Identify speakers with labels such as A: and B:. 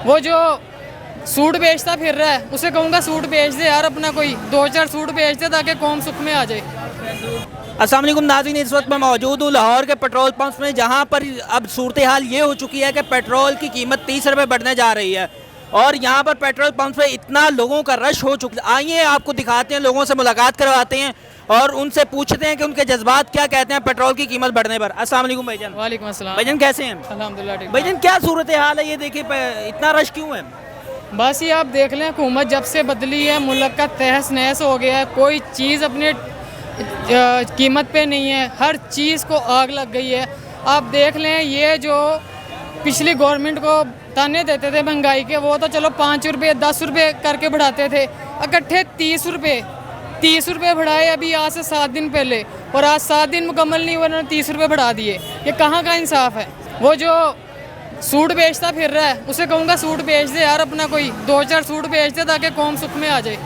A: वो जो सूट बेचता फिर रहा है उसे कहूँगा सूट बेच दे यार, अपना कोई 2-4 सूट बेच दे ताकि कौम सुख में आ जाए।
B: अस्सलाम वालेकुम नाज़रीन, इस वक्त मैं मौजूद हूँ लाहौर के पेट्रोल पंप में, जहाँ पर अब सूरत हाल ये हो चुकी है कि पेट्रोल की कीमत 30 रुपये बढ़ने जा रही है और यहाँ पर पेट्रोल पंप पे इतना लोगों का रश हो चुका है। आइए आपको दिखाते हैं, लोगों से मुलाकात करवाते हैं और उनसे पूछते हैं कि उनके जज्बात क्या कहते हैं पेट्रोल की कीमत बढ़ने पर। अस्सलाम वालेकुम भाईजान।
A: वालेकुम अस्सलाम।
B: भाईजान कैसे हैं?
A: अल्हम्दुलिल्लाह ठीक।
B: भाईजान क्या सूरत हाल है ये, देखिए इतना रश क्यों है?
A: बस ये आप देख लें, हुकूमत जब से बदली है मुल्क का तहस नहस हो गया है। कोई चीज़ अपने कीमत पे नहीं है, हर चीज़ को आग लग गई है। आप देख लें, ये जो पिछली गवर्नमेंट को ताने देते थे महंगाई के, वो तो चलो 5 रुपये 10 रुपये करके बढ़ाते थे, इकट्ठे 30 रुपये बढ़ाए अभी आज से 7 दिन पहले, और आज 7 दिन मुकम्मल नहीं हुए उन्होंने 30 रुपये बढ़ा दिए। ये कहाँ का इंसाफ है? वो जो सूट बेचता फिर रहा है उसे कहूँगा सूट बेच दे यार, अपना कोई 2-4 सूट बेच दे ताकि कौम सुख में आ जाए।